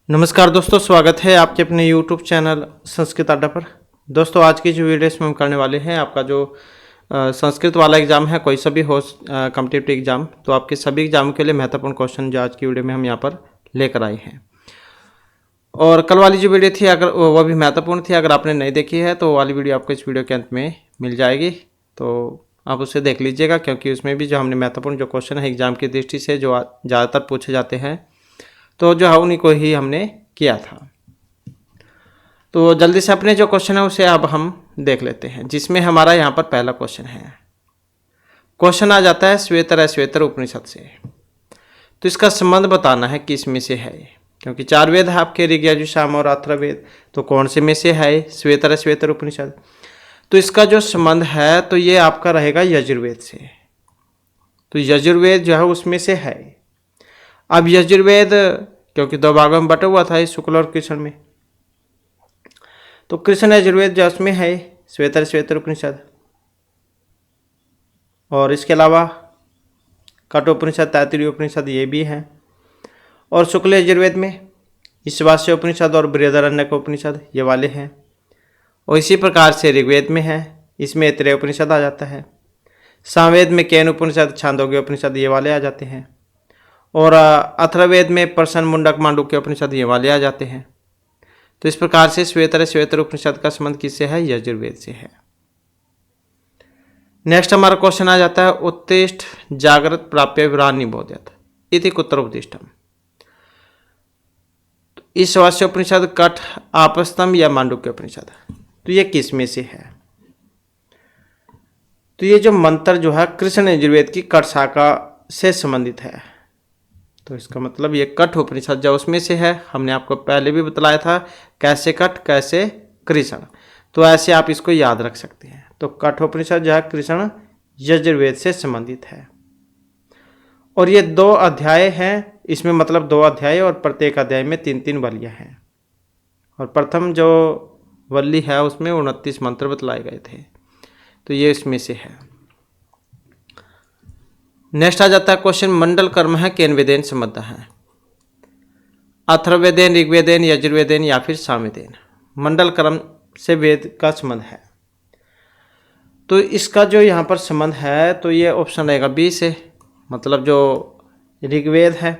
नमस्कार दोस्तों, स्वागत है आपके अपने YouTube चैनल संस्कृत अड्डा पर। दोस्तों, आज की जो वीडियो इसमें हम करने वाले हैं, आपका जो संस्कृत वाला एग्ज़ाम है, कोई सा भी हो कॉम्पिटिटिव एग्ज़ाम, तो आपके सभी एग्ज़ाम के लिए महत्वपूर्ण क्वेश्चन जो आज की वीडियो में हम यहाँ पर लेकर आए हैं। और कल वाली जो वीडियो थी, अगर वो भी महत्वपूर्ण थी, अगर आपने नहीं देखी है तो वो वाली वीडियो आपको इस वीडियो के अंत में मिल जाएगी, तो आप उसे देख लीजिएगा, क्योंकि उसमें भी जो हमने महत्वपूर्ण जो क्वेश्चन है एग्ज़ाम की दृष्टि से जो ज़्यादातर पूछे जाते हैं, तो जो है उन्हीं को ही हमने किया था। तो जल्दी से अपने जो क्वेश्चन है उसे अब हम देख लेते हैं, जिसमें हमारा यहाँ पर पहला क्वेश्चन है। क्वेश्चन आ जाता है श्वेतर श्वेतर उपनिषद से। तो इसका संबंध बताना है किस में से है, क्योंकि चार वेद है आपके, ऋग यजुः साम और अथर्ववेद। तो कौन से में से है श्वेतर श्वेतर उपनिषद? तो इसका जो संबंध है तो ये आपका रहेगा यजुर्वेद से। तो यजुर्वेद जो है उसमें से है। अब यजुर्वेद क्योंकि दो भागों में बटा हुआ था, इस शुक्ल और कृष्ण में, तो कृष्ण यजुर्वेद जो उसमें है श्वेतर श्वेतर उपनिषद। और इसके अलावा कठोपनिषद, तैत्तिरीय उपनिषद ये भी है। और शुक्ल यजुर्वेद में ईशावास्य उपनिषद और बृहदारण्यक उपनिषद ये वाले हैं। और इसी प्रकार से ऋग्वेद में है, इसमें ऐतरेय उपनिषद आ जाता है। सामवेद में केन उपनिषद, छांदोग्य उपनिषद ये वाले आ जाते हैं। और अथर्ववेद में प्रश्न, मुंडक, मांडुक्य उपनिषद ये वाले आ जाते हैं। तो इस प्रकार से श्वेतर श्वेतर उपनिषद का संबंध किससे है? यजुर्वेद से है। नेक्स्ट हमारा क्वेश्चन आ जाता है उत्तिष्ठ जागृत प्राप्य विरानी बोध्यत इति कुत्र उपदिष्टम। ईशावास्य उपनिषद, कठ, आपस्तंभ या मांडुक्य उपनिषद, तो ये किस में से है? तो ये जो मंत्र जो है कृष्ण यजुर्वेद की कठ शाखा से संबंधित है। तो इसका मतलब ये कठ उपनिषद जो उसमें से है। हमने आपको पहले भी बतलाया था कैसे कठ कैसे कृष्ण, तो ऐसे आप इसको याद रख सकते हैं। तो कठ उपनिषद जो है कृष्ण यजुर्वेद से संबंधित है। और ये 2 अध्याय हैं, इसमें मतलब 2 अध्याय, और प्रत्येक अध्याय में 3-3 वलियां हैं। और प्रथम जो वल्ली है उसमें 29 मंत्र बतलाए गए थे। तो ये इसमें से है। नेक्स्ट आ जाता है क्वेश्चन मंडल कर्म है केन वेदेन संबद्ध है? अथर्ववेदेन, ऋग्वेदेन, यजुर्वेदेन या फिर सामवेदेन। मंडल कर्म से वेद का संबंध है। तो इसका जो यहाँ पर संबंध है तो ये ऑप्शन रहेगा बी से, मतलब जो ऋग्वेद है,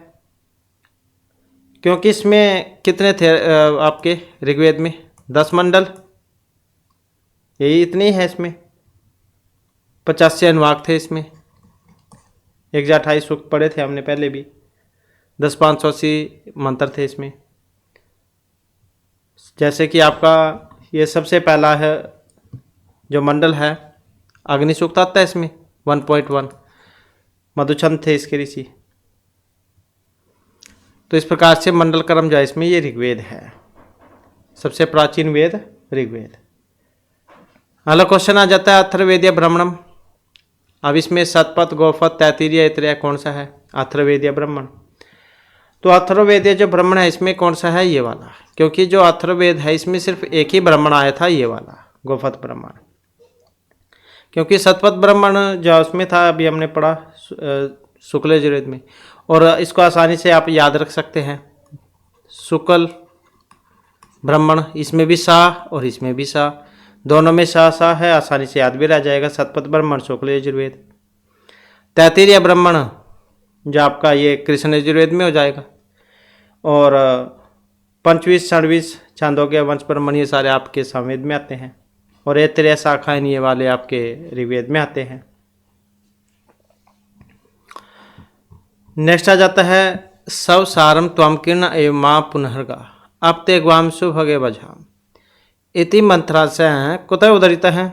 क्योंकि इसमें कितने थे आपके ऋग्वेद में? 10 मंडल, यही इतने ही है। इसमें 85 अनुवाक थे। इसमें 128 सूक्त पढ़े थे हमने पहले भी। 10,580 मंत्र थे इसमें। जैसे कि आपका ये सबसे पहला है जो मंडल है, अग्नि सूक्त आता है इसमें 1.1। मधुचंद थे इसके ऋषि। तो इस प्रकार से मंडल कर्म जो है इसमें ये ऋग्वेद है। सबसे प्राचीन वेद ऋग्वेद। अगला क्वेश्चन आ जाता है अथर्ववेदीय ब्राह्मणम। अब इसमें शतपथ, गौपथ, तैत्तिरीय, ऐतरेय कौन सा है? अथर्ववेदीय ब्राह्मण। तो अथर्ववेदीय जो ब्राह्मण है इसमें कौन सा है? ये वाला, क्योंकि जो अथर्ववेद है इसमें सिर्फ एक ही ब्राह्मण आया था, ये वाला गौपथ ब्राह्मण। क्योंकि शतपथ ब्राह्मण जो उसमें था अभी हमने पढ़ा शुक्ल यजुर्वेद में, और इसको आसानी से आप याद रख सकते हैं। शुक्ल ब्राह्मण, इसमें भी सा और इसमें भी सा, दोनों में सा है, आसानी से याद भी रह जाएगा। शतपथ ब्राह्मण शुक्ल यजुर्वेद। तैत्तिरीय ब्राह्मण जो आपका ये कृष्ण यजुर्वेद में हो जाएगा। और 25, 26 छांदोग्य, वंश ब्राह्मण ये सारे आपके सामवेद में आते हैं। और ऐतरेय शाखा ये वाले आपके ऋग्वेद में आते हैं। नेक्स्ट आ जाता है सव सारम त्वम किर्ण एवं माँ पुनर्गा अब ते ग्वाम सुभगे बझा इति मंत्राशय है कुतः उदरित है?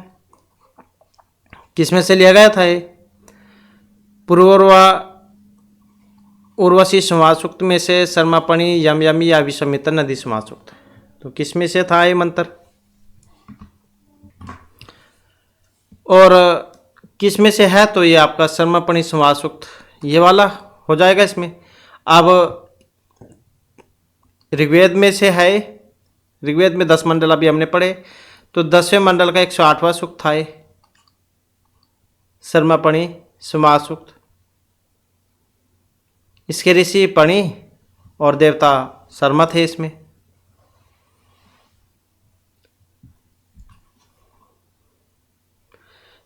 किसमें से लिया गया था ये? पूर्वोर्वा उर्वशी संवाद सूक्त में से, शर्मापणि, यम यमी या विषमित्र नदी संवाद सूक्त। तो किसमें से था ये मंत्र? और किसमें से है? तो ये आपका शर्मापणि संवाद सूक्त ये वाला हो जाएगा इसमें। अब ऋग्वेद में से है। ऋग्वेद में 10 मंडल अभी हमने पढ़े, तो 10वें मंडल का 108वां सूक्त था शर्मापणि संवाद सूक्त। इसके ऋषि पणि और देवता शर्मा थे इसमें।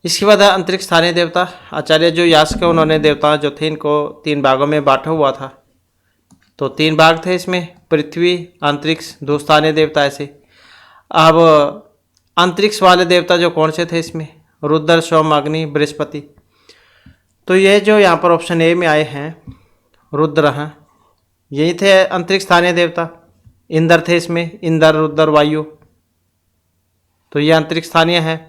इसके बाद है अंतरिक्ष स्थानीय देवता। आचार्य जो यास्क, उन्होंने देवता जो थे इनको 3 भागों में बांटा हुआ था। तो 3 भाग थे इसमें, पृथ्वी, अंतरिक्ष, 2 स्थानीय देवता ऐसे। अब अंतरिक्ष वाले देवता जो कौन से थे इसमें, रुद्र, सोम, अग्नि, बृहस्पति। तो ये जो यहाँ पर ऑप्शन ए में आए हैं रुद्र हैं, यही थे अंतरिक्ष स्थानीय देवता। इंद्र थे इसमें, इंद्र, रुद्र, वायु, तो ये अंतरिक्ष स्थानीय है।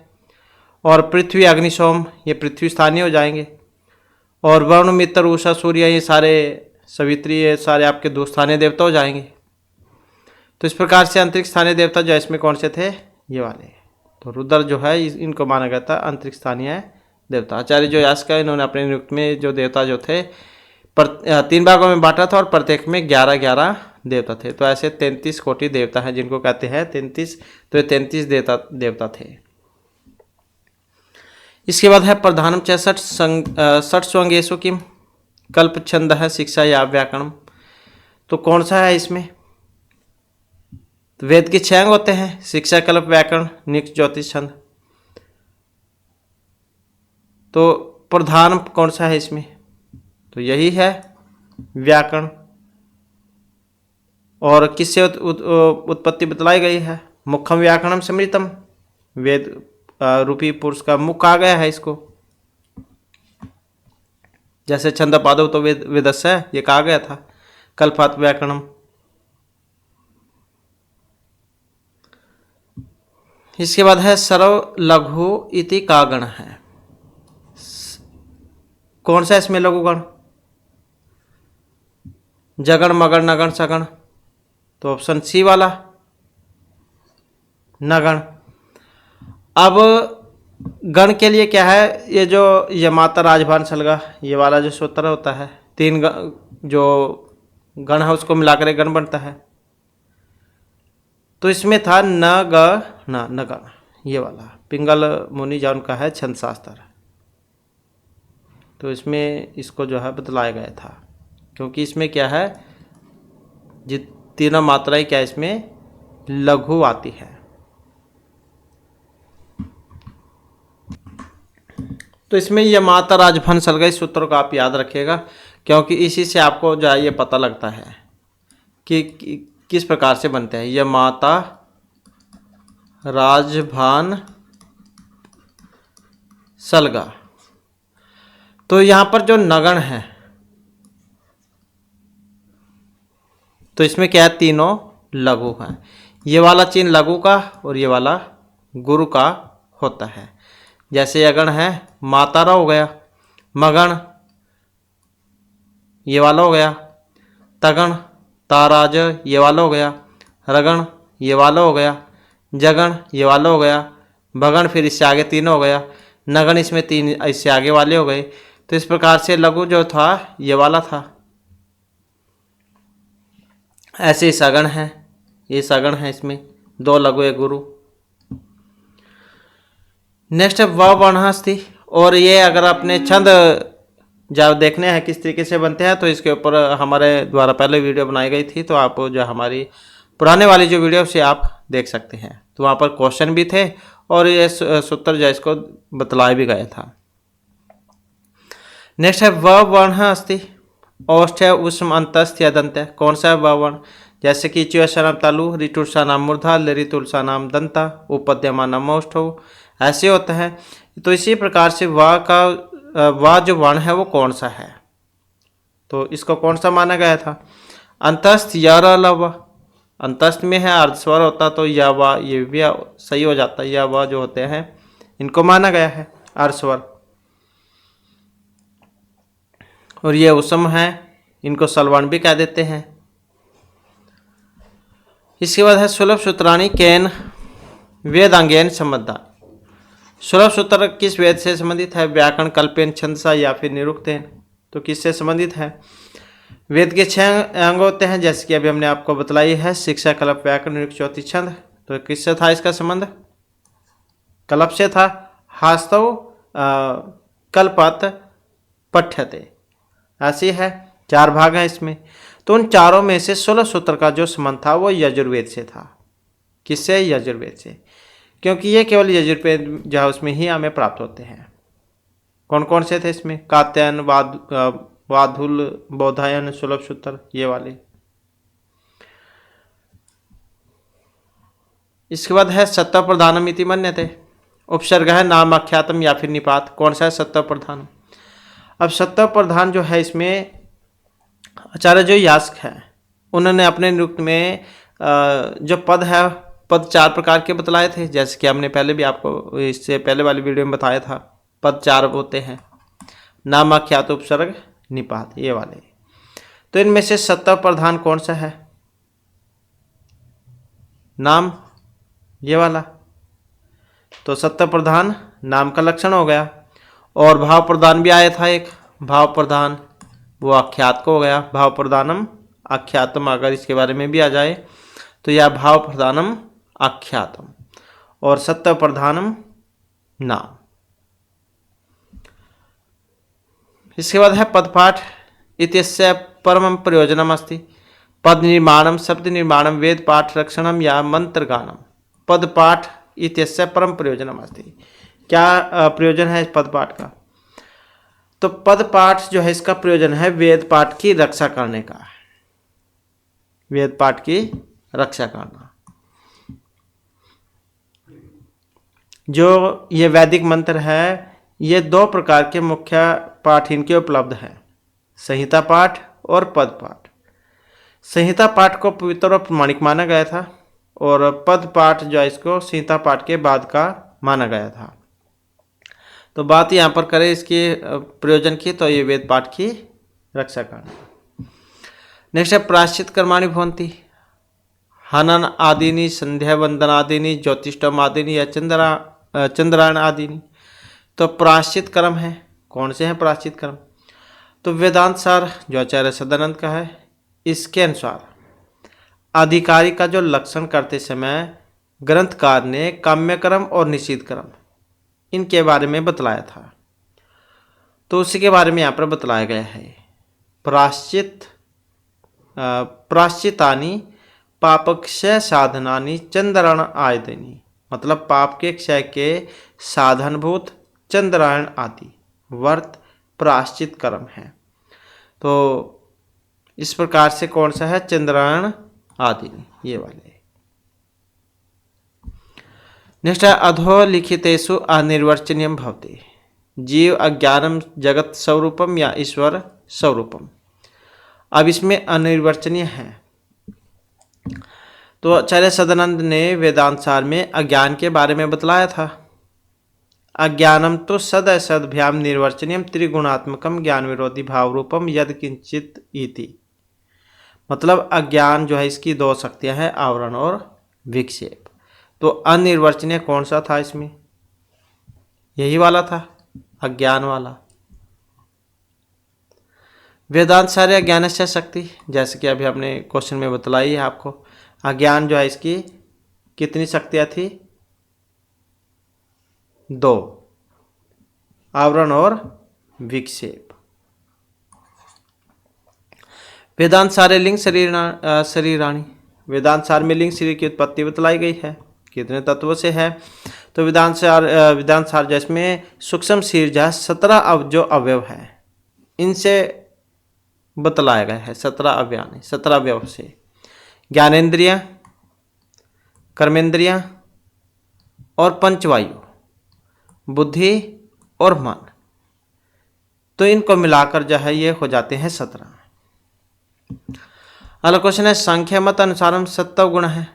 और पृथ्वी, अग्नि, सोम, ये पृथ्वी स्थानीय हो जाएंगे। और वरुण, मित्र, उषा, सूर्य, ये सारे, सवित्री, ये सारे आपके 2 स्थानीय देवता हो जाएंगे। तो इस प्रकार से अंतरिक्ष स्थानीय देवता जो इसमें कौन से थे, ये वाले। तो रुद्र जो है इनको माना गया था अंतरिक्ष स्थानीय देवता। आचार्य जो यास्क है, इन्होंने अपने नियुक्त में जो देवता जो थे 3 भागों में बांटा था और प्रत्येक में 11-11 देवता थे। तो ऐसे 33 कोटि देवता हैं जिनको कहते हैं 33। तो ये 33 देवता थे। इसके बाद है प्रधानम 66 स्वंगेशु किम, कल्प, छंद है, शिक्षा या व्याकरणम। तो कौन सा है इसमें, तो वेद के 6 अंग होते हैं, शिक्षा, कल्प, व्याकरण, निक्ष, ज्योतिष, छंद। तो प्रधान कौन सा है इसमें, तो यही है व्याकरण। और किससे उत्पत्ति बतलाई गई है, मुखम व्याकरणम समृतम, वेद रूपी पुरुष का मुख कहा गया है इसको। जैसे छंद पादव तो वेदस्य है, ये कहा गया था। कल्पात व्याकरणम। इसके बाद है सर्व लघु इति का गण है, कौन सा इसमें लघु गण, जगण, मगण, नगण, सगण। तो ऑप्शन सी वाला नगण। अब गण के लिए क्या है, ये जो यमाता, राजभान, सलगा, ये वाला जो सूत्र होता है, 3 जो गण है उसको मिलाकर एक गण बनता है। तो इसमें था न ग न नगण, ये वाला पिंगल मुनि जो उनका है छंद शास्त्र। तो इसमें इसको जो है बतलाया गया था, क्योंकि इसमें क्या है, तीनों मात्राएं क्या इसमें लघु आती है। तो इसमें ये माता, राजभन, सलगा, इस सूत्र को आप याद रखिएगा, क्योंकि इसी से आपको जो है ये पता लगता है कि किस प्रकार से बनते हैं। ये माता, राजभान, सलगा। तो यहाँ पर जो नगण है, तो इसमें क्या है, तीनों लघु हैं। ये वाला चिन्ह लघु का और ये वाला गुरु का होता है। जैसे यगण है, मातारा हो गया, मगण ये वाला हो गया, तगण, ताराज ये वाला हो गया, रगण ये वाला हो गया, जगण ये वाला हो गया, भगण फिर इससे आगे 3 हो गया, नगण इसमें 3 इससे आगे वाले हो गए। तो इस प्रकार से लघु जो था ये वाला था। ऐसे सगण है, ये सगण है, इसमें 2 लघु एक गुरु। नेक्स्ट है व वर्णहस्ति। और ये अगर अपने छंद जब देखने हैं किस तरीके से बनते हैं, तो इसके ऊपर हमारे द्वारा पहले वीडियो बनाई गई थी, तो आप जो हमारी पुराने वाली जो वीडियो से आप देख सकते हैं। तो वहाँ पर क्वेश्चन भी थे और ये सूत्र जो इसको बतलाया भी गया था। नेक्स्ट है व वर्णहस्ति। औष्ठ है, उष्म, अंतस्थ या दंत है, कौन सा है व वर्ण। जैसे कि च्युषा नाम तालु, ऋतुषा नाम मूर्धा, ऋतुलसा नाम दंता, उपद्यमा नाम औष्ठो, ऐसे होते हैं। तो इसी प्रकार से व जो वर्ण है वो कौन सा है, तो इसको कौन सा माना गया था, अंतस्थ या लव। अंतस्थ में है अर्धस्वर होता, तो या व ये भी सही हो जाता है। या व जो होते हैं इनको माना गया है अर्धस्वर। और ये उसम है, इनको सलवर्ण भी कह देते हैं। इसके बाद है सुलभ सूत्राणी केन वेदांगेन संबद्धा। सुलभ सूत्र किस वेद से संबंधित है, व्याकरण, कल्पेन, छंदसा या फिर निरुक्तेन। तो किससे संबंधित है, वेद के 6 अंग होते हैं, जैसे कि अभी हमने आपको बतलाई है, शिक्षा, कल्प, व्याकरण, निरुक्त, ज्योतिष, छंद। तो किससे था इसका संबंध, कल्प से था। हास्तव कल्पत पठ्यते, ऐसी है, 4 भाग हैं इसमें। तो उन चारों में से 16 सूत्र का जो संबंध था वो यजुर्वेद से था। किससे? यजुर्वेद से, क्योंकि ये केवल यजुर्वेद जो है उसमें ही हमें प्राप्त होते हैं। कौन कौन से थे इसमें? कात्यायन, वाधुल, बौधायन, सुलभ सूत्र, ये वाले। इसके बाद है सत्व प्रधानम इति मन्यते। उपसर्ग है नाम आख्यातम या फिर निपात। कौन सा है? सत्व प्रधानम। अब सत्व प्रधान जो है इसमें आचार्य जो यास्क है उन्होंने अपने निरुक्त में जो पद है, पद 4 प्रकार के बतलाए थे, जैसे कि हमने पहले भी आपको इससे पहले वाली वीडियो में बताया था। पद 4 होते हैं, नाम आख्यात, उपसर्ग, निपात, ये वाले। तो इनमें से सत्व प्रधान कौन सा है? नाम, ये वाला। तो सत्व प्रधान नाम का लक्षण हो गया। और भाव प्रधान भी आया था एक, भाव प्रधान, वो आख्यात को हो गया। भाव प्रधानम आख्यातम, अगर इसके बारे में भी आ जाए तो यह भाव प्रधानम आख्यातम, और सत्व प्रधानम नाम। इसके बाद है पदपाठ इत्यस्य परमं प्रयोजनम अस्ति। पद निर्माणम, शब्द निर्माणम, वेद पाठ रक्षणम या मंत्र गानम। पदपाठ इत्यस्य परम प्रयोजनम अस्ति। क्या प्रयोजन है इस पदपाठ का? तो पदपाठ जो है इसका प्रयोजन है वेद पाठ की रक्षा करने का। वेद पाठ की रक्षा करना। जो ये वैदिक मंत्र है, ये 2 प्रकार के मुख्य पाठ इनके उपलब्ध हैं, संहिता पाठ और पद पाठ। संहिता पाठ को पवित्र और प्रमाणिक माना गया था, और पद पाठ जो है इसको संहिता पाठ के बाद का माना गया था। तो बात यहाँ पर करें इसके प्रयोजन की, तो ये वेद पाठ की रक्षा करना। नेक्स्ट है प्रायश्चित कर्माणि भवन्ति। हनन आदिनी, संध्या वंदन आदिनी, ज्योतिष्टम आदिनी या चंद्रायण आदिनी। तो प्रायश्चित कर्म है। कौन से हैं प्रायश्चित कर्म? तो वेदांत सार जो आचार्य सदानंद का है, इसके अनुसार अधिकारी का जो लक्षण करते समय ग्रंथकार ने काम्य कर्म और निषिद्ध कर्म इनके बारे में बतलाया था। तो उसी के बारे में यहाँ पर बतलाया गया है। प्राश्चितानि पापक्षय साधनानि चंद्रायण आदिनी। मतलब पाप के क्षय के साधनभूत चंद्रायण आदि व्रत प्राश्चित कर्म है। तो इस प्रकार से कौन सा है? चंद्रायण आदि, ये वाले। नेक्स्ट है अधोलिखितेषु अनिर्वचनीयम भवति। जीव अज्ञानम जगत स्वरूपम या ईश्वर स्वरूपम। अब इसमें अनिर्वचनीय है। तो आचार्य सदानंद ने वेदांत सार में अज्ञान के बारे में बतलाया था। अज्ञानम तो सदभ्याम निर्वचनीयम त्रिगुणात्मकम ज्ञान विरोधी भाव रूपम यद किंचित इति। मतलब अज्ञान जो है इसकी 2 शक्तियां हैं, आवरण और विक्षेप। तो अनिर्वचनीय कौन सा था इसमें? यही वाला था, अज्ञान वाला। वेदांत सारे अज्ञान से शक्ति, जैसे कि अभी हमने क्वेश्चन में बतलाई है आपको। अज्ञान जो है इसकी कितनी शक्तियां थी? 2, आवरण और विक्षेप। वेदांत सारे लिंग शरीराणी। वेदांत सार में लिंग शरीर की उत्पत्ति बतलाई गई है, कितने तत्वों से है। तो वेदांत सार जिसमें सूक्ष्म शरीर जो है 17 जो अवयव है इनसे बतलाया गया है। 17 अवयव, 17 अवयव से ज्ञानेन्द्रियां, कर्मेंद्रियां और पंचवायु, बुद्धि और मन। तो इनको मिलाकर जो है ये हो जाते हैं 17। अगला क्वेश्चन है संख्या मत अनुसार सत्व गुण है।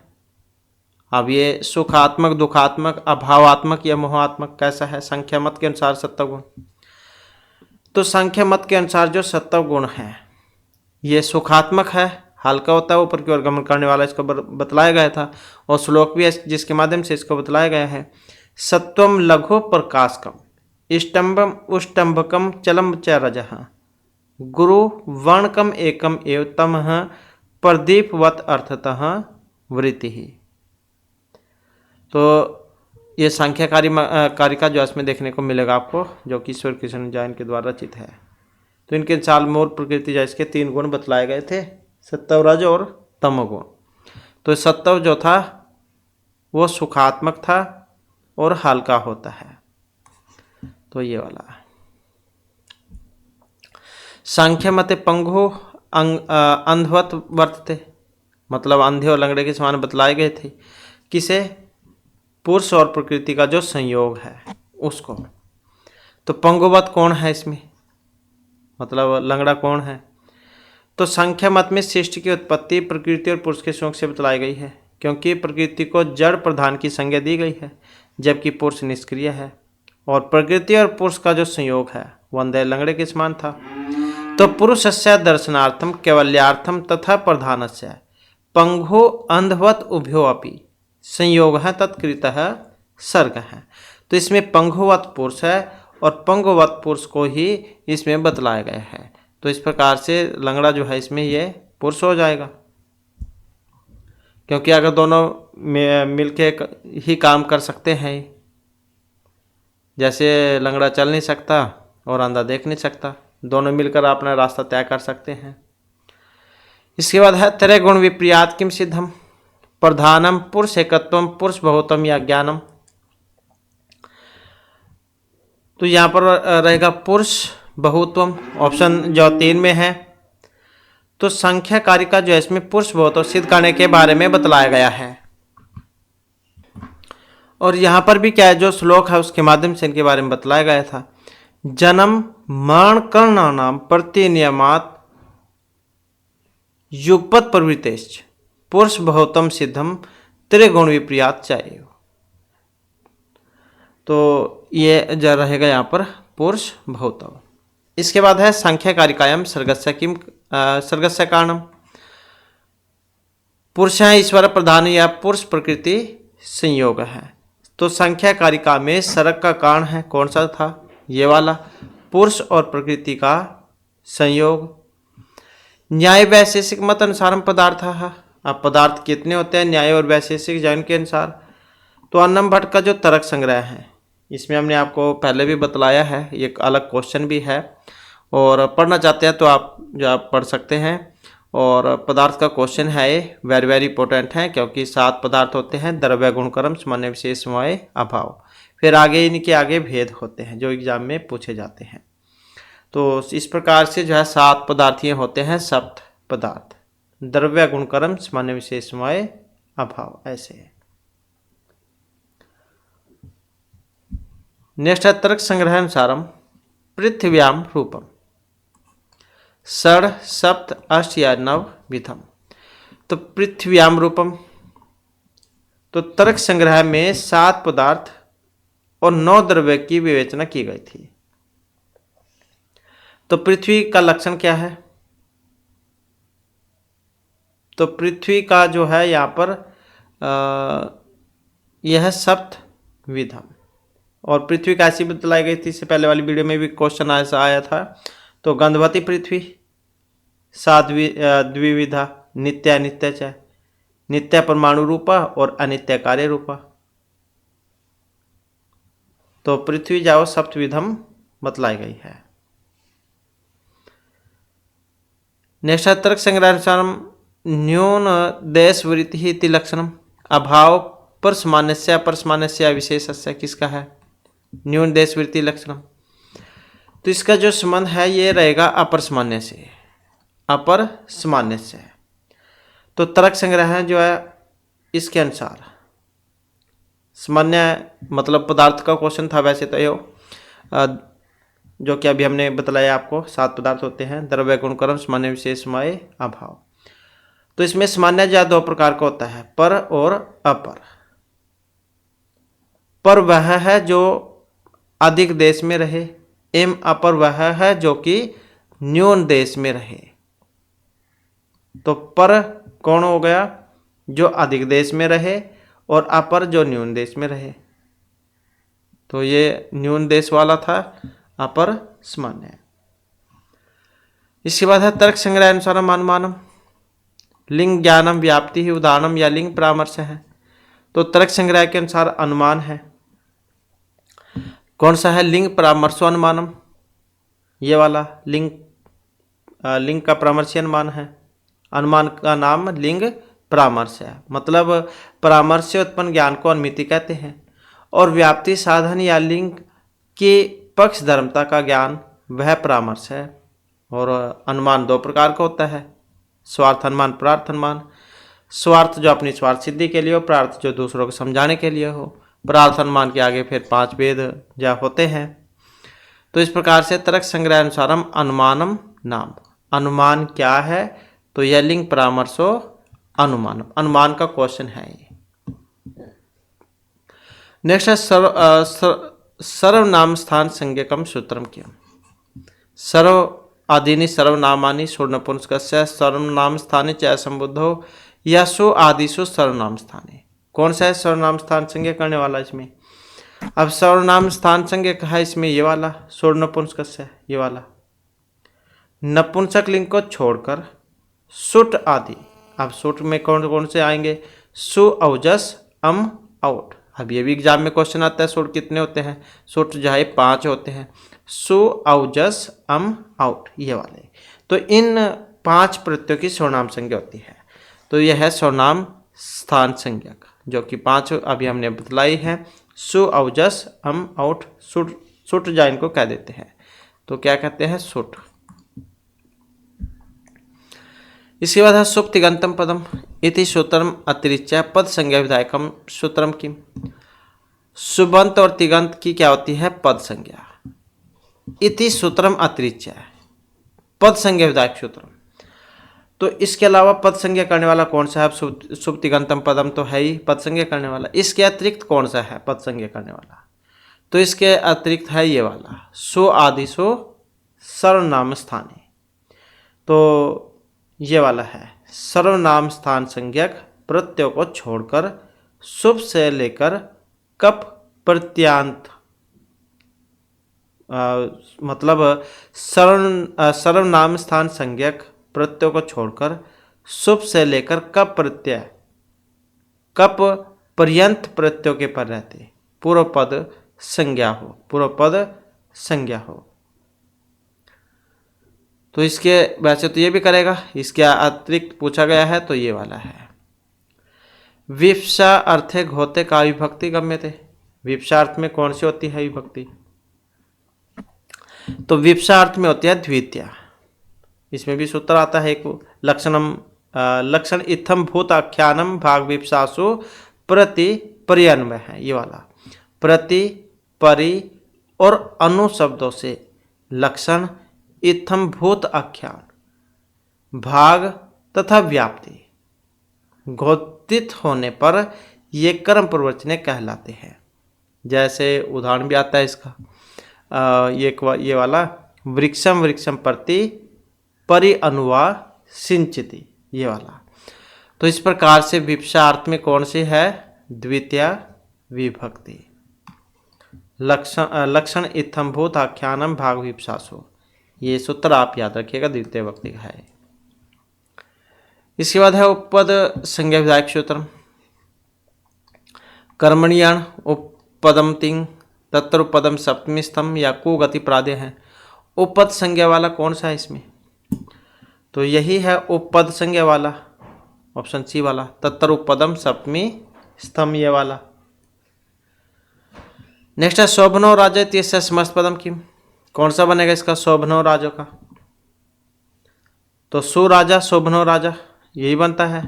अब ये सुखात्मक, दुखात्मक, अभावात्मक या मोहात्मक कैसा है संख्या मत के अनुसार सत्व गुण? तो संख्या मत के अनुसार जो सत्व गुण है ये सुखात्मक है, हल्का होता है, ऊपर की ओर गमन करने वाला, इसको बतलाया गया था। और श्लोक भी है जिसके माध्यम से इसको बतलाया गया है। सत्वम लघु प्रकाशकम इष्टम्बम उष्टम्भकम चलम च रजः गुरु वर्णकम एकम एव तमः प्रदीपवत अर्थतः वृत्ति। तो ये सांख्य कारिका जो इसमें देखने को मिलेगा आपको, जो कि ईश्वर कृष्ण जैन के द्वारा रचित है। तो इनके अनुसार मूल प्रकृति जैसे के 3 गुण बतलाए गए थे सत्व रज और तमोगुण। तो सत्व जो था वो सुखात्मक था और हल्का होता है, तो ये वाला। सांख्य मते पंगु अंधवत वर्तते, मतलब अंधे और लंगड़े के समान बतलाए गए थे। किसे? पुरुष और प्रकृति का जो संयोग है उसको। तो पंगुवत कौन है इसमें, मतलब लंगड़ा कौन है? तो संख्या मत में सृष्टि की उत्पत्ति प्रकृति और पुरुष के संयोग से बतलाई गई है, क्योंकि प्रकृति को जड़ प्रधान की संज्ञा दी गई है जबकि पुरुष निष्क्रिय है, और प्रकृति और पुरुष का जो संयोग है वह अंधे लंगड़े के समान था। तो पुरुषस्य दर्शनार्थम कैवल्यार्थम तथा प्रधानस्य पंगु अंधवत उभयो अपि संयोग है तत्कृतः सर्ग है। तो इसमें पंगुवत पुरुष है और पंगुवत पुरुष को ही इसमें बतलाया गया है। तो इस प्रकार से लंगड़ा जो है इसमें ये पुरुष हो जाएगा, क्योंकि अगर दोनों मिलके ही काम कर सकते हैं, जैसे लंगड़ा चल नहीं सकता और अंधा देख नहीं सकता, दोनों मिलकर अपना रास्ता तय कर सकते हैं। इसके बाद है त्रय गुण विप्रियात किम सिद्धम प्रधानम पुरुष एकत्वम पुरुष बहुतम या ज्ञानम। तो यहाँ पर रहेगा पुरुष बहुत्वम, ऑप्शन जो 3 में है। तो संख्या कारिका जो है इसमें पुरुष बहुत्व सिद्ध करने के बारे में बतलाया गया है, और यहाँ पर भी क्या है, जो श्लोक है उसके माध्यम से इनके बारे में बतलाया गया था। जन्म मरण कर्णानाम प्रतिनियमात युगपत प्रवृत्तेश्च पुरुष बहुतम सिद्धम त्रिगुण विप्रियात चाहिए। तो ये जो रहेगा यहाँ पर पुरुष बहुतम। इसके बाद है संख्या कारिकायाम सर्गस्य किम सर्गस्य कारणम पुरुष ईश्वर प्रधान या पुरुष प्रकृति संयोग है। तो संख्या कारिका में सर्ग का कारण है कौन सा था, ये वाला, पुरुष और प्रकृति का संयोग। न्याय वैशेषिक मत अनुसार पदार्थ है। अब पदार्थ कितने होते हैं न्याय और वैशेषिक जैन के अनुसार। तो अन्नम भट्ट का जो तर्क संग्रह है इसमें हमने आपको पहले भी बतलाया है, एक अलग क्वेश्चन भी है, और पढ़ना चाहते हैं तो आप पढ़ सकते हैं। और पदार्थ का क्वेश्चन है ये वेरी वेरी इंपॉर्टेंट है, क्योंकि 7 पदार्थ होते हैं, द्रव्य गुण कर्म सामान्य विशेष समय अभाव, फिर आगे इनके आगे भेद होते हैं जो एग्जाम में पूछे जाते हैं। तो इस प्रकार से जो है 7 पदार्थ ये होते हैं सप्त पदार्थ, द्रव्य गुण कर्म सामान्य विशेष समय अभाव, ऐसे है। नेक्स्ट है तर्क संग्रह अनुसारम पृथ्व्याम रूपम षड सप्त अष्ट या 9 विधम। तो पृथ्व्याम रूपम, तो तर्क संग्रह में 7 पदार्थ और 9 द्रव्य की विवेचना की गई थी। तो पृथ्वी का लक्षण क्या है? तो पृथ्वी का जो है यहाँ पर यह सप्त विधम, और पृथ्वी कैसी बतलाई गई थी, इससे पहले वाली वीडियो में भी क्वेश्चन ऐसा आया था। तो गंधवती पृथ्वी, द्विविधा, नित्य अनित्य च, नित्य परमाणु रूपा और अनित्य कार्य रूपा। तो पृथ्वी जाओ सप्तविधम बतलाई गई है। नेक्स्ट तर्क संग्रह न्यून देश वृत्ति इति लक्षणम अभाव परसमान्यस्य विशेषस्य किसका है? न्यून देश वृत्ति लक्षणम। तो इसका जो संबंध है ये रहेगा अपर सामान्य से, अपर सामान्य से। तो तर्क संग्रह जो है इसके अनुसार सामान्य मतलब पदार्थ का क्वेश्चन था वैसे तो यो, जो कि अभी हमने बतलाया आपको 7 पदार्थ होते हैं, द्रव्य गुण कर्म सामान्य विशेष समय अभाव। तो इसमें सामान्य जो 2 प्रकार का होता है, पर और अपर। पर वह है जो अधिक देश में रहे, एवं अपर वह है जो कि न्यून देश में रहे। तो पर कौन हो गया? जो अधिक देश में रहे, और अपर जो न्यून देश में रहे। तो ये न्यून देश वाला था, अपर सामान्य। इसके बाद है तर्क संग्रह अनुसार अनुमानम लिंग ज्ञानम व्याप्ति ही उदाहरणम या लिंग परामर्श है। तो तर्क संग्रह के अनुसार अनुमान है कौन सा है? लिंग परामर्शो अनुमानम, ये वाला लिंग का परामर्शी अनुमान है। अनुमान का नाम लिंग परामर्श है, मतलब परामर्श से उत्पन्न ज्ञान को अनुमिति कहते हैं। और व्याप्ति साधन या लिंग की पक्ष धर्मता का ज्ञान वह परामर्श है। और अनुमान दो प्रकार का होता है, स्वार्थ अनुमान, प्रार्थ अनुमान। स्वार्थ जो अपनी स्वार्थ सिद्धि के लिए हो, प्रार्थ जो दूसरों को समझाने के लिए हो। प्रार्थ अनुमान के आगे फिर 5 वेद जो होते हैं। तो इस प्रकार से तर्क संग्रह अनुसारम अनुमानम नाम। अनुमान क्या है? तो यह लिंग परामर्शो अनुमानम, अनुमान का क्वेश्चन है ये। नेक्स्ट है सर्वनाम स्थान संज्ञकम सूत्रम किम। सर्व आदीनि सर्वनामानि सुनपुंसकस्य सर्वनाम स्थाने च संबुद्धो यशो आदिशु सर्वनाम स्थाने। कौन सा है सर्वनाम स्थान संज्ञा करने वाला इसमें? अब सर्वनाम स्थान संज्ञा कहा है इसमें ये वाला सुनपुंसकस्य, ये वाला नपुंसक लिंग को छोड़कर सुट आदि। अब सुट में कौन कौन से आएंगे? सु, औजस, अम, आउट। अब ये भी एग्जाम में क्वेश्चन आता है, सुट कितने होते हैं? सुट जो है 5 होते हैं, सु, औजस, अम, आउट, ये वाले। तो इन 5 प्रत्ययों की सर्वनाम संज्ञा होती है। तो यह है सर्वनाम स्थान संज्ञक, जो कि 5 अभी हमने बतलाई है। सु, औजस, अम, आउट, सुट। सुट जा इनको कह देते हैं, तो क्या कहते हैं? सुट। इसके बाद है सुप तिगंतम पदम इति सूत्रम अतिरिच्य पद संज्ञा विधायकम सूत्रम किम। सुबंत और तिगंत की क्या होती है? पद संज्ञा। इति सूत्रम अतिरिच्य पद संज्ञा विधायक सूत्रम। तो इसके अलावा पद संज्ञा करने वाला कौन सा है? सुप तिगंतम पदम तो है ही पद संज्ञा करने वाला। इसके अतिरिक्त कौन सा है पद संज्ञा करने वाला? तो इसके अतिरिक्त है ये वाला सो आदिशो सर्वनाम स्थाने। तो ये वाला है सर्वनाम स्थान संज्ञक प्रत्ययों को छोड़कर शुभ से लेकर कप प्रत्यांत, मतलब सर्वनाम स्थान संज्ञक प्रत्ययों को छोड़कर शुभ से लेकर कप प्रत्यय कप पर्यंत प्रत्ययों के पर रहते पूर्व पद संज्ञा हो, पूर्व पद संज्ञा हो। तो इसके वैसे तो ये भी करेगा, इसके अतिरिक्त पूछा गया है तो ये वाला है विप्सा अर्थे घोते का विभक्ति गम्य थे। विप्सा अर्थ में कौन सी होती है विभक्ति? तो विप्सा अर्थ में होती है द्वितीया। इसमें भी सूत्र आता है एक लक्षणम लक्षण इत्थम भूत आख्यानम भाग विप्सासु प्रति पर्यन्वय है, ये वाला प्रति परि और अनु शब्दों से लक्षण इत्थम भूत आख्यान भाग तथा व्याप्ति घोषित होने पर ये कर्म प्रवचने कहलाते हैं। जैसे उदाहरण भी आता है इसका ये वाला वृक्षम वृक्षम प्रति परि अनुवा सिंचिति, ये वाला। तो इस प्रकार से विप्सा अर्थ में कौन सी है? द्वितीया विभक्ति। लक्षण इत्थम भूत आख्यानम भाग विप्सासु, ये सूत्र आप याद रखिएगा, द्वितीय विभक्ति का है। इसके बाद है उपपद संज्ञा विधायक सूत्र कर्मणियाण उपपदम तिंग तत्र उपपदम सप्तमी स्तंभ या को गति प्रादय है। उपपद संज्ञा वाला कौन सा है इसमें? तो यही है उपपद संज्ञा वाला, ऑप्शन सी वाला तत्र उपपदम सप्तमी स्तंभ, ये वाला। नेक्स्ट है शोभनो राजा तीसरा समस्त पदम की। कौन सा बनेगा इसका? शोभनो राजा का। तो सुराजा शोभनो राजा यही बनता है,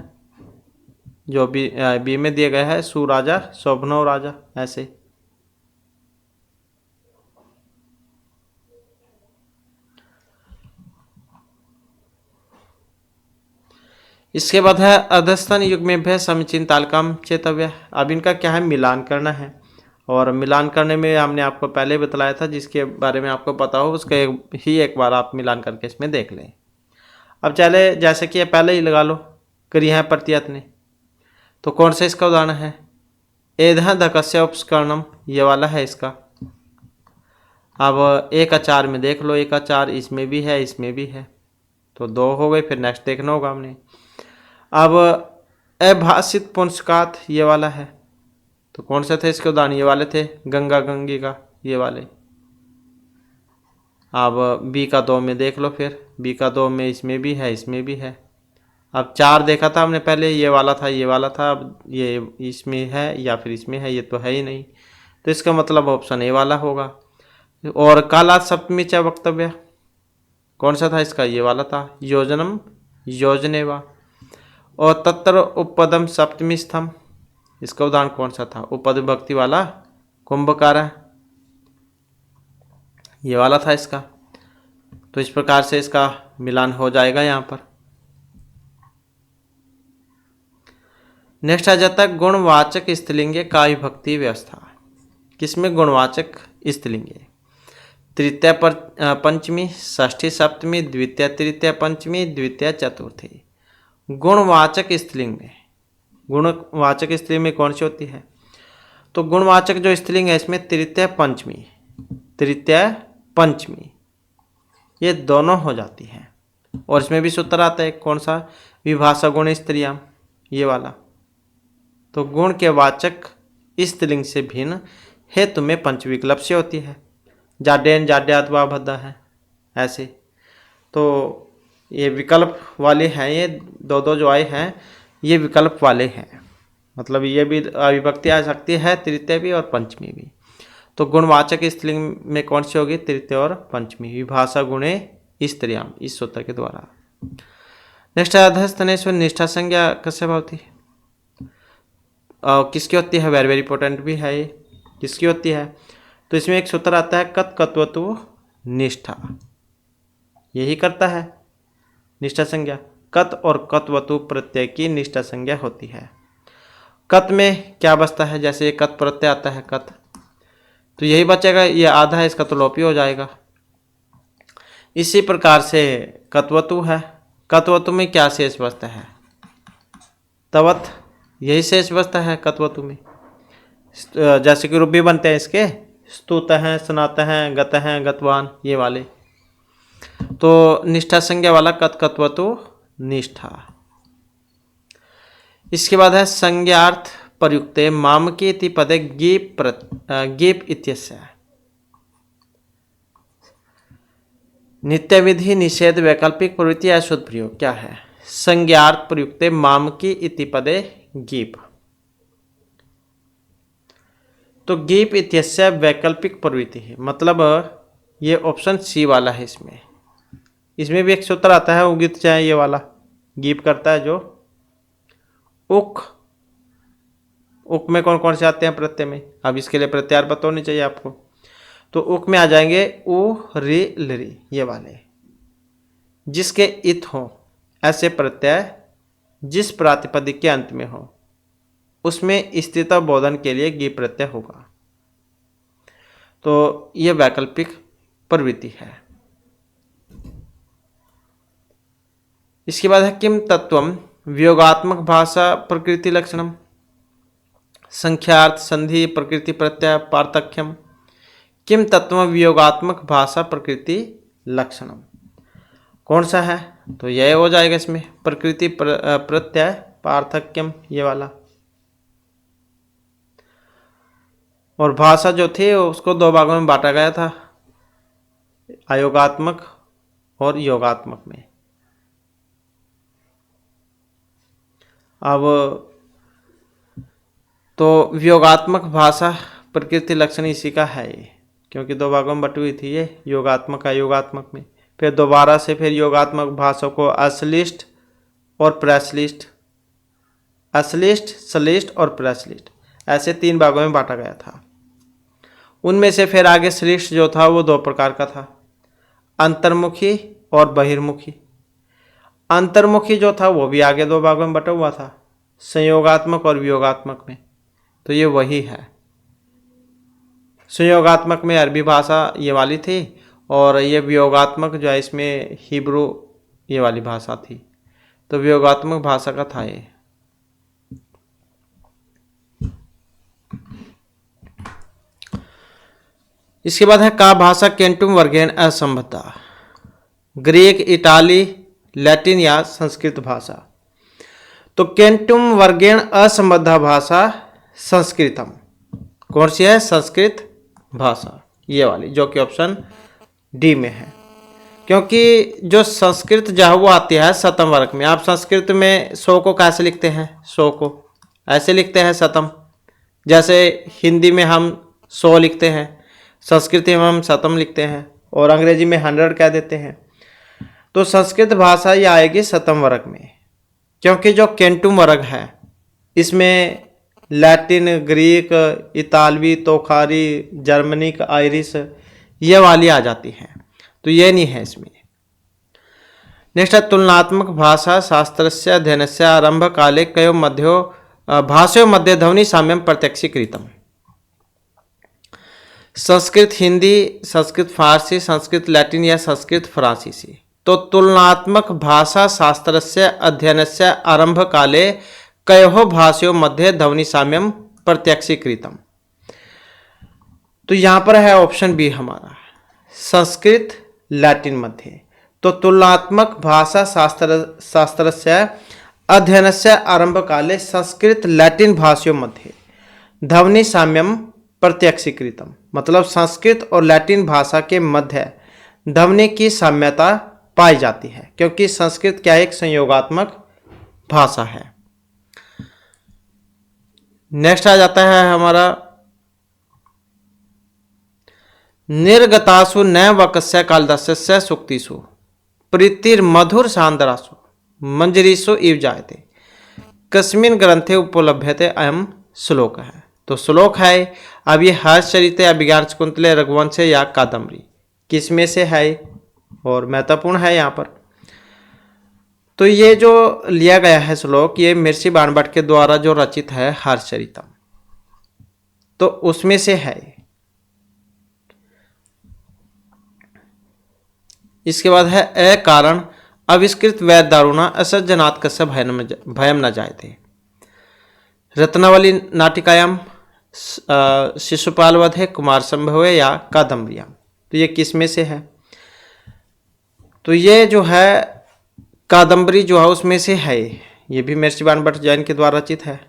जो बी में दिए गए हैं सुराजा शोभनो राजा, ऐसे। इसके बाद है अधस्तन युग में भय समीचीन तालकाम चेतव्य। अब इनका क्या है? मिलान करना है, और मिलान करने में हमने आपको पहले बताया था, जिसके बारे में आपको पता हो उसका एक बार आप मिलान करके इसमें देख लें। अब चले जैसे कि पहले ही लगा लो करिए हैं प्रत्ययत ने, तो कौन सा इसका उदाहरण है? एध धकस्य उपस्करणम, ये वाला है इसका। अब एक आचार में देख लो, एक आचार इसमें भी है इसमें भी है, तो 2 हो गए। फिर नेक्स्ट देखना होगा हमने। अब अभाषित पुंसकात, ये वाला है, तो कौन से थे इसके उदाहरण? ये वाले थे गंगा गंगी का, ये वाले। अब बी का 2 में देख लो, फिर बी का 2 में इसमें भी है इसमें भी है, अब 4 देखा था हमने पहले, ये वाला था, ये वाला था, अब ये इसमें है या फिर इसमें है, ये तो है ही नहीं, तो इसका मतलब ऑप्शन ए वाला होगा। और काला सप्तमी च वक्तव्य कौन सा था इसका, ये वाला था, योजनम योजनेवा। और तत्र उपपदम सप्तमी स्थम, इसका उदाहरण कौन सा था, उपपद विभक्ति वाला कुंभकार, ये वाला था इसका। तो इस प्रकार से इसका मिलान हो जाएगा यहाँ पर। नेक्स्ट आ जाता है गुणवाचक स्त्रीलिंग का विभक्ति व्यवस्था। किसमें गुणवाचक स्त्रीलिंग, तृतीय पंचमी, षष्ठी सप्तमी, द्वितीय तृतीय पंचमी, द्वितीय चतुर्थी। गुणवाचक स्त्रीलिंग में, गुणवाचक स्त्रीलिंग में कौन सी होती है, तो गुणवाचक जो स्त्रीलिंग है इसमें तृतीय पंचमी, तृतीय पंचमी ये दोनों हो जाती हैं। और इसमें भी सूत्र आता है कौन सा, विभाषा गुण स्त्रियाम, ये वाला। तो गुण के वाचक स्त्रीलिंग से भिन्न हेतु में पंच विकल्प से होती है, जाड्यन जाड्यात व भद्दा है ऐसे। तो ये विकल्प वाले हैं, ये दो जो आए हैं ये विकल्प वाले हैं, मतलब ये भी अविभक्ति आ सकती है, तृतीय भी और पंचमी भी। तो गुणवाचक स्त्रीलिंग में कौन सी होगी, तृतीय और पंचमी, विभाषा गुणे स्त्रियाम, इस सूत्र के द्वारा। नेक्स्ट अधस्तनेश्वर निष्ठा संज्ञा कस्य भवति, किसकी होती है, वेरी वेरी इंपॉर्टेंट भी है ये, किसकी होती है, तो इसमें एक सूत्र आता है कत कत्वतु निष्ठा, यही करता है निष्ठा संज्ञा। कत और कत्वतु प्रत्यय की निष्ठा संज्ञा होती है। कत में क्या बचता है, जैसे ये कत प्रत्यय आता है कत, तो यही बचेगा, ये आधा है इसका तो लोपी हो जाएगा। इसी प्रकार से कत्वतु है, कत्वतु में क्या शेष बचता है, तवत, यही शेष बचता है कत्वतु में। जैसे कि रूप भी बनते हैं इसके, स्तुत हैं, स्नात हैं, गत हैं, गतवान, ये वाले। तो निष्ठा संज्ञा वाला कत कत्वतु निष्ठा। इसके बाद है संज्ञार्थ प्रयुक्ते मामके इति पदे गीप इत्यस्य। नित्य विधि निषेध वैकल्पिक प्रवृत्ति या शुद्ध प्रयोग क्या है, संज्ञार्थ प्रयुक्ते मामकी इति पदे गीप। तो गीप इत्यस्य वैकल्पिक प्रवृत्ति है, मतलब ये ऑप्शन सी वाला है। इसमें भी एक सूत्र आता है उगित चाहे, ये वाला गीप करता है जो उक, उक में कौन कौन से आते हैं प्रत्यय में, अब इसके लिए प्रत्यार पता होनी चाहिए आपको। तो उक में आ जाएंगे उ रि लि, ये वाले जिसके इत हो, ऐसे प्रत्यय जिस प्रातिपदिक के अंत में हो उसमें स्थिरता बोधन के लिए गीप प्रत्यय होगा। तो यह वैकल्पिक प्रवृत्ति है। इसके बाद है किम तत्वम वियोगात्मक भाषा प्रकृति लक्षणम, संख्यार्थ संधि प्रकृति प्रत्यय पार्थक्यम। किम तत्व वियोगात्मक भाषा प्रकृति लक्षणम कौन सा है, तो यह हो जाएगा इसमें प्रकृति प्रत्यय पार्थक्यम, ये वाला। और भाषा जो थी उसको दो भागों में बांटा गया था, अयोगात्मक और योगात्मक में। अब तो वियोगात्मक भाषा प्रकृति लक्षण इसी का है ये, क्योंकि दो भागों में बटी हुई थी ये, योगात्मक अयोगात्मक में। फिर दोबारा से फिर योगात्मक भाषा को अश्लिष्ट और प्रश्लिष्ट, अश्लिष्ट, श्लिष्ट और प्रश्लिष्ट, ऐसे 3 भागों में बांटा गया था। उनमें से फिर आगे श्लिष्ट जो था वो 2 प्रकार का था, अंतर्मुखी और बहिर्मुखी। अंतर्मुखी जो था वो भी आगे 2 भागों में बटा हुआ था, संयोगात्मक और वियोगात्मक में। तो ये वही है, संयोगात्मक में अरबी भाषा ये वाली थी, और ये वियोगात्मक जो है इसमें हिब्रू ये वाली भाषा थी। तो वियोगात्मक भाषा का था ये। इसके बाद है का भाषा केंटुम वर्गेण असंबद्धा, ग्रीक, इटाली, लैटिन या संस्कृत भाषा। तो केंटुम वर्गेण असंबद्धा भाषा संस्कृतम, कौन सी है, संस्कृत भाषा, ये वाली, जो कि ऑप्शन डी में है। क्योंकि जो संस्कृत जो है वो आती है शतम वर्ग में। आप संस्कृत में 100 को कैसे लिखते हैं? 100 को ऐसे लिखते हैं शतम, जैसे हिंदी में हम 100 लिखते हैं, संस्कृत में हम शतम लिखते हैं और अंग्रेजी में 100 कह देते हैं। तो संस्कृत भाषा ये आएगी शतम वर्ग में, क्योंकि जो केंटुम वर्ग है इसमें लैटिन, ग्रीक, इतालवी, तोखारी, जर्मनिक, आयरिश ये वाली आ जाती हैं, तो ये नहीं है इसमें। नेक्स्ट है तुलनात्मक भाषा शास्त्रस्य अध्ययनस्य आरंभ काले कयो मध्यो भाषयो मध्य ध्वनि साम्यम प्रत्यक्षीकृतम। संस्कृत हिंदी, संस्कृत फारसी, संस्कृत लैटिन या संस्कृत फ्रांसीसी। तो तुलनात्मक भाषा शास्त्रस्य अध्ययनस्य आरंभ काले कयो भाषयो मध्य ध्वनि साम्यम प्रत्यक्षीकृतम। तो यहाँ पर है ऑप्शन बी हमारा, संस्कृत लैटिन मध्य। तो तुलनात्मक भाषा शास्त्रस्य अध्ययनस्य आरंभ काले संस्कृत लैटिन भाषयों मध्य ध्वनि साम्यम प्रत्यक्षीकृतम, मतलब संस्कृत और लैटिन भाषा के मध्य ध्वनि की साम्यता पाई जाती है, क्योंकि संस्कृत क्या एक संयोगात्मक भाषा है। नेक्स्ट आ जाता है हमारा निर्गतासु न वकस्य कालिदासस्य सूक्तिषु प्रीतिर्मधुर सान्द्रासु मंजरीसु इव जायते कस्मिन् ग्रंथे उपलभ्यते अयम श्लोक है। तो श्लोक है अब ये हर्षचरित, अभिज्ञान शाकुंतले, रघुवंश या कादम्बरी किस में से है और महत्वपूर्ण है यहाँ पर। तो ये जो लिया गया है श्लोक ये महर्षि बाणभट्ट के द्वारा जो रचित है हर्षचरितम, तो उसमें से है। इसके बाद है ए कारण अविष्कृत वैद दारुणा असज्जनात् कस्य भयम न जायते। रत्नावली नाटिकायाम, शिशुपाल वधे, कुमार संभवे या कादम्बरियाम, तो ये किस में से है? तो ये जो है कादम्बरी जो है उसमें से है। ये भी महर्षि बाणभट्ट जैन के द्वारा रचित है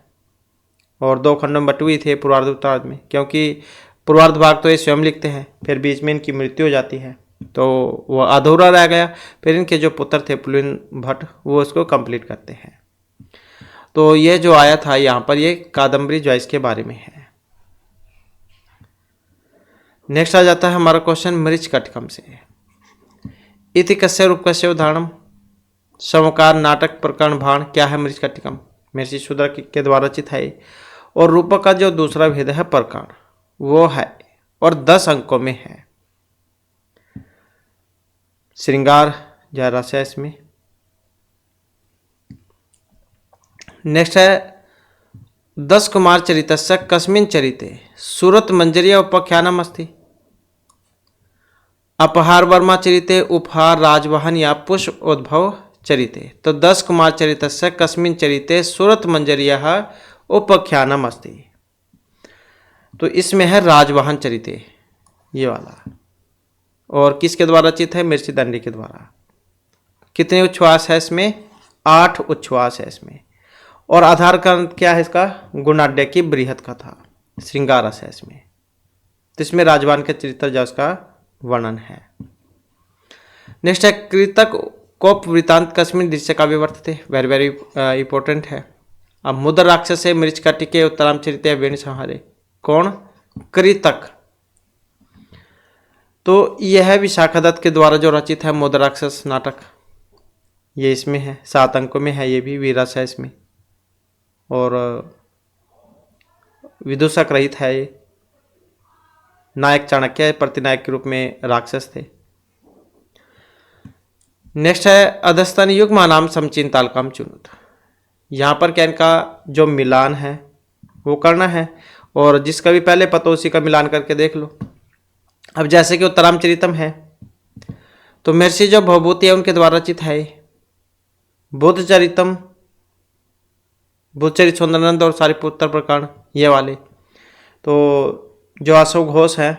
और 2 खंडों में बटी हुई थी पूर्वार्ध उत्तरार्ध में, क्योंकि पूर्वार्ध भाग तो ये स्वयं लिखते हैं, फिर बीच में इनकी मृत्यु हो जाती है तो वो अधूरा रह गया, फिर इनके जो पुत्र थे पुलिन भट्ट वो उसको कंप्लीट करते हैं। तो ये जो आया था यहाँ पर ये कादम्बरी जो इसके बारे में है। नेक्स्ट आ जाता है हमारा क्वेश्चन मृच कटकम से। इति कस्य रूपकस्य उदाहरणम समकार नाटक प्रकरण भाण। क्या है मृच कटकम? महर्षि शूद्रक के द्वारा रचित है और रूपक का जो दूसरा भेद है प्रकरण वो है और 10 अंकों में है। श्रृंगार जा रस है इसमें। नेक्स्ट है 10 कुमार चरितस्य कस्मिन् चरिते सूरत मंजरी उपाख्यानम अस्ति। अपहार वर्मा चरिते, उपहार, राजवाहन या पुष्प उद्भव चरिते। तो 10 कुमार चरितस्य कस्मिन् चरिते सूरत मंजरियः उपाख्यानम अस्ति। तो इसमें है राजवाहन चरिते ये वाला, और किसके द्वारा रचित है? महर्षि दंडी के द्वारा। कितने उच्छ्वास है इसमें? 8 उच्छ्वास है इसमें। और आधार ग्रंथ क्या है इसका? गुणाढ्य की बृहत कथा, श्रृंगार रस है इसमें। तो इसमें राजवान के चरित्र जो उसका वर्णन है। नेक्स्ट है कृतक कोप वृतांत कस्मिन् दृश्य काव्य वर्तते। वेरी वेरी इंपॉर्टेंट है। अब मुद्र राक्षस है मृच कटिके उत्तराम चरिते वेणु संहारे। कौन? कृतक। तो यह है विशाखादत्त के द्वारा जो रचित है मुद्र राक्षस नाटक, ये इसमें है। 7 अंकों में है, ये भी वीरस है इसमें और विदूषक रहित है ये। नायक चाणक्य प्रतिनायक के रूप में राक्षस थे। नेक्स्ट है अधस्तन युग्म नाम समचिंतालकम चुनुत। यहाँ पर क्या इनका जो मिलान है वो करना है, और जिसका भी पहले पता उसी का मिलान करके देख लो। अब जैसे कि उत्तराम चरितम है तो महर्षि जो भवभूति है उनके द्वारा रचित है। बुद्ध चरितम, बुद्धचरित, सुंदरानंद और सारिपुत्र प्रकरण ये वाले। तो जो अशोक घोष है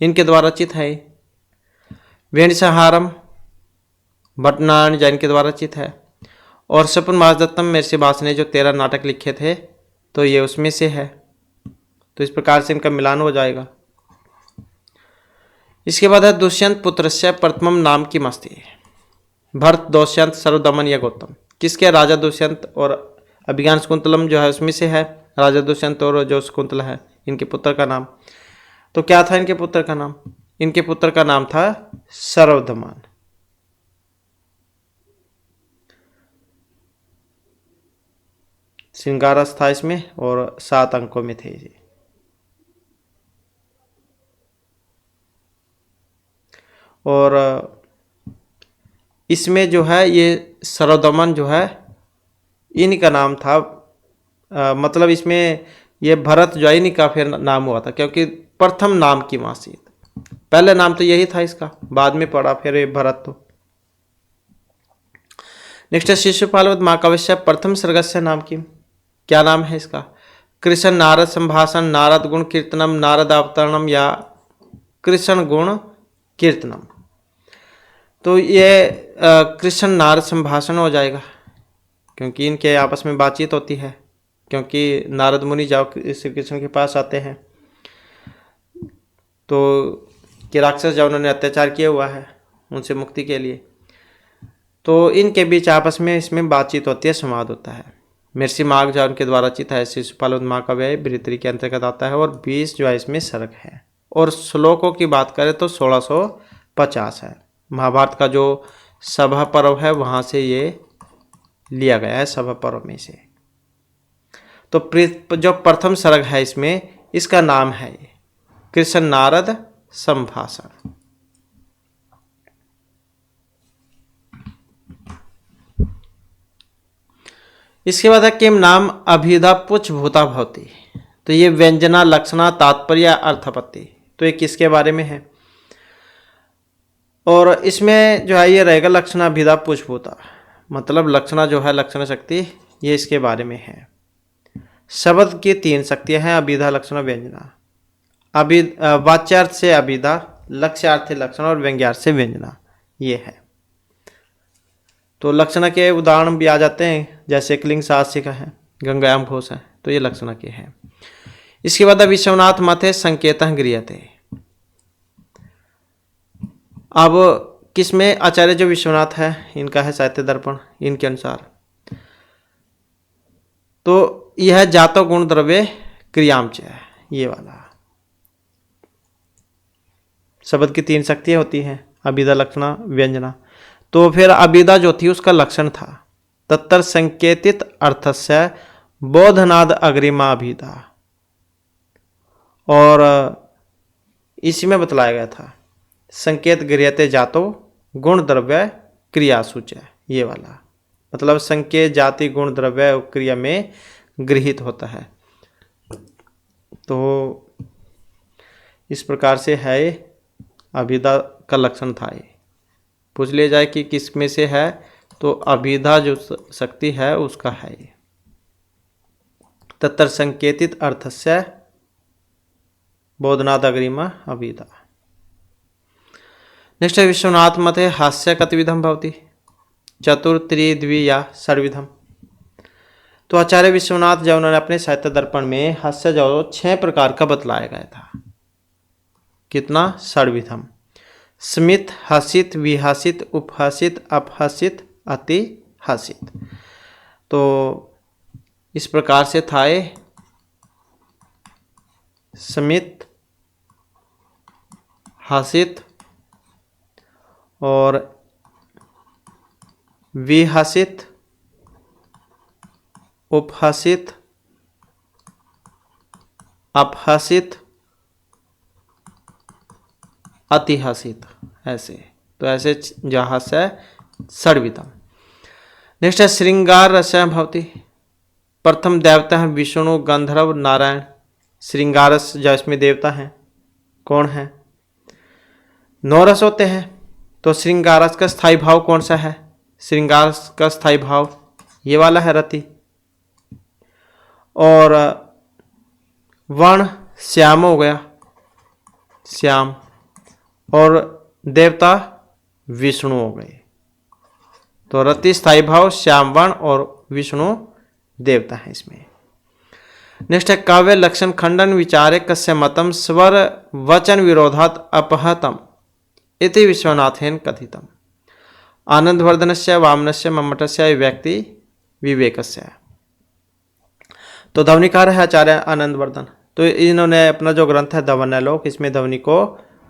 इनके द्वारा रचित है। वेणु संहारम भट्टनारायण जैन के द्वारा रचित है। और सपन मासदत्तम महर्षि भास ने जो 13 नाटक लिखे थे तो ये उसमें से है। तो इस प्रकार से इनका मिलान हो जाएगा। इसके बाद है दुष्यंत पुत्रस्य प्रथमम नाम की मस्ती। भरत, दुष्यंत, सर्वदमन या गौतम। किसके? राजा दुष्यंत और अभिज्ञान शकुंतलम जो है उसमें से है राजा दुष्यंत और जो शकुंतला है इनके पुत्र का नाम। तो क्या था इनके पुत्र का नाम? इनके पुत्र का नाम था सर्वदमन। श्रृंगारस था इसमें और 7 अंकों में थे ये। और इसमें जो है ये सर्वदमन जो है इनका नाम था। मतलब इसमें ये भरत जो है इन्हीं का फिर नाम हुआ था, क्योंकि प्रथम नाम की मासीत। पहले नाम तो यही था इसका, बाद में पड़ा फिर ये भरत। तो नेक्स्ट है शिशुपाल महाकाव्य प्रथम सर्गस्य नाम की। क्या नाम है इसका? कृष्ण नारद संभाषण, नारद गुण कीर्तनम, नारद अवतरणम या कृष्ण गुण कीर्तनम। तो ये कृष्ण नारद संभाषण हो जाएगा, क्योंकि इनके आपस में बातचीत होती है, क्योंकि नारद मुनि जाओ श्री कृष्ण के पास आते हैं तो कि राक्षस जो उन्होंने अत्याचार किया हुआ है उनसे मुक्ति के लिए, तो इनके बीच आपस में इसमें बातचीत होती है, संवाद होता है। मिर्सी मार्ग जो उनके द्वारा रचित है शिशुपाल महाकाव्य बृहत्तरी के अंतर्गत आता है और 20 जो है इसमें सर्ग है। और श्लोकों की बात करें तो 1650 है। महाभारत का जो सभा पर्व है वहाँ से ये लिया गया है, सभा पर्व में से। तो जो प्रथम सर्ग है इसमें इसका नाम है ये कृष्ण नारद संभाषण। इसके बाद है किम नाम अभिधा पुच्छ भूता भवती। तो ये व्यंजना, लक्षणा, तात्पर्य, अर्थापत्ति। तो ये किसके बारे में है? और इसमें जो है ये रहेगा लक्षणा अभिधा पुच्छ भूता, मतलब लक्षणा जो है लक्षण शक्ति, ये इसके बारे में है। शब्द की 3 शक्तियां हैं, अभिधा, लक्षणा, व्यंजना। वाच्यार्थ से अभिधा, लक्ष्यार्थ से लक्षण और व्यंग्यार्थ से व्यंजना, ये है। तो लक्षण के उदाहरण भी आ जाते हैं, जैसे क्लिंग साहस्य का है, गंगायाम घोष है, तो ये लक्षण के हैं। इसके बाद विश्वनाथ मते संकेत गृहते। अब किसमें? आचार्य जो विश्वनाथ है इनका है साहित्य दर्पण, इनके अनुसार तो यह जातो गुण द्रव्य क्रियामच है, ये वाला। शब्द की 3 शक्तियां होती हैं, अभिधा, लक्षणा, व्यंजना। तो फिर अभिधा जो थी उसका लक्षण था तत्तर संकेतित अर्थस्य बोधनाद अग्रिमा अभिधा, और इसी में बतलाया गया था संकेत गृहते जातो गुण द्रव्य क्रिया सूचय, ये वाला। मतलब संकेत जाति गुण द्रव्य क्रिया में गृहित होता है। तो इस प्रकार से है अभिधा का लक्षण था। ये पूछ लिया जाए कि किस में से है, तो अभिधा जो शक्ति है उसका है ये। तत्तर संकेतित अर्थस्य बोधनाद अग्रिमा अभिधा। नेक्स्ट है विश्वनाथ मते हास्य कतिविधम भवति, चतुर, त्रि, द्वि या षड्विधम। तो आचार्य विश्वनाथ जब उन्होंने अपने साहित्य दर्पण में हास्य जो 6 प्रकार का बतलाया गया था। कितना? षड्विधम। स्मित, हासित, विहासित, उपहासित, अपहासित, अतिहासित। तो इस प्रकार से था ये स्मित, हासित और विहासित, उपहासित, अपहासित, अतिहासित, ऐसे। तो ऐसे जहाँ से षड्विधम। नेक्स्ट है श्रृंगार रस भवति। प्रथम देवता है विष्णु, गंधर्व, नारायण। श्रृंगारस जो इसमें देवता हैं कौन है? 9 रस होते हैं। तो श्रृंगारस का स्थायी भाव कौन सा है? श्रृंगारस का स्थायी भाव ये वाला है, रति। और वर्ण श्याम हो गया, श्याम। और देवता विष्णु हो गए। तो रति स्थायी भाव, श्याम वर्ण और विष्णु देवता है इसमें। नेक्स्ट है काव्य लक्षण खंडन विचारे कस्य मतम स्वर वचन विरोधात अपहतम इति विश्वनाथेन कथितम्। आनंदवर्धनस्य वामनस्य मम्मटस्य व्यक्ति विवेकस्य। तो ध्वनिकार है आचार्य आनंदवर्धन। तो इन्होंने अपना जो ग्रंथ है ध्वन्यालोक, इसमें ध्वनि को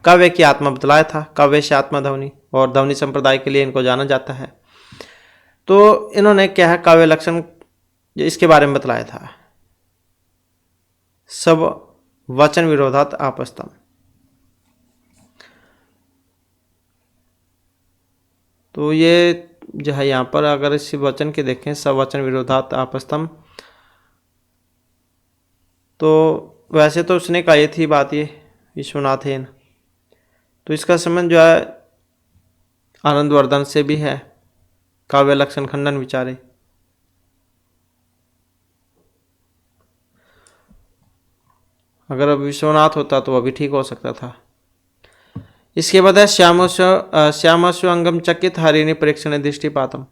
काव्य की आत्मा बतलाया था, काव्य से आत्मा ध्वनि, और ध्वनि संप्रदाय के लिए इनको जाना जाता है। तो इन्होंने क्या है काव्य लक्षण इसके बारे में बतलाया था। सब वचन विरोधात आपस्तम। तो ये जो है यहाँ पर अगर इस वचन के देखें, सब वचन विरोधात आपस्तम, तो वैसे तो उसने कही थी बात ये विश्वनाथेन, तो इसका संबंध जो है आनंदवर्धन से भी है, काव्य लक्षण खंडन विचारे। अगर अब विश्वनाथ होता तो वह भी ठीक हो सकता था। इसके बाद है श्यामस्व अंगम चकित हरिणी परीक्षण दृष्टिपातम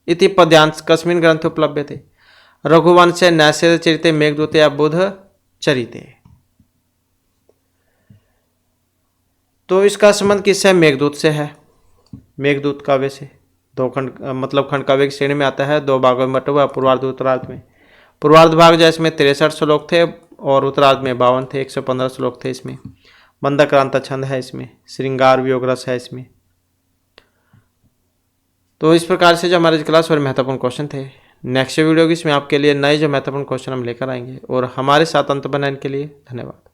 इति पद्यांश कस्मिन् ग्रंथ उपलभ्यते रघुवंशे नैषधीय चरिते मेघदूते या बुध चरिते। तो इसका संबंध किससे है? मेघदूत से है। मेघदूत काव्य से दो खंड, मतलब खंड काव्य की श्रेणी में आता है। दो भागों में बटा हुआ, पूर्वार्ध उत्तरार्ध में। पूर्वार्ध भाग जो इसमें 63 श्लोक थे और उत्तरार्ध में 52 थे, 115 श्लोक थे इसमें। मंदक्रांता छंद है इसमें, श्रृंगार वियोग रस है इसमें। तो इस प्रकार से जो हमारे क्लास और महत्वपूर्ण क्वेश्चन थे, नेक्स्ट वीडियो की इसमें आपके लिए नए जो महत्वपूर्ण क्वेश्चन हम लेकर आएंगे। और हमारे साथ अंत बनाने के लिए धन्यवाद।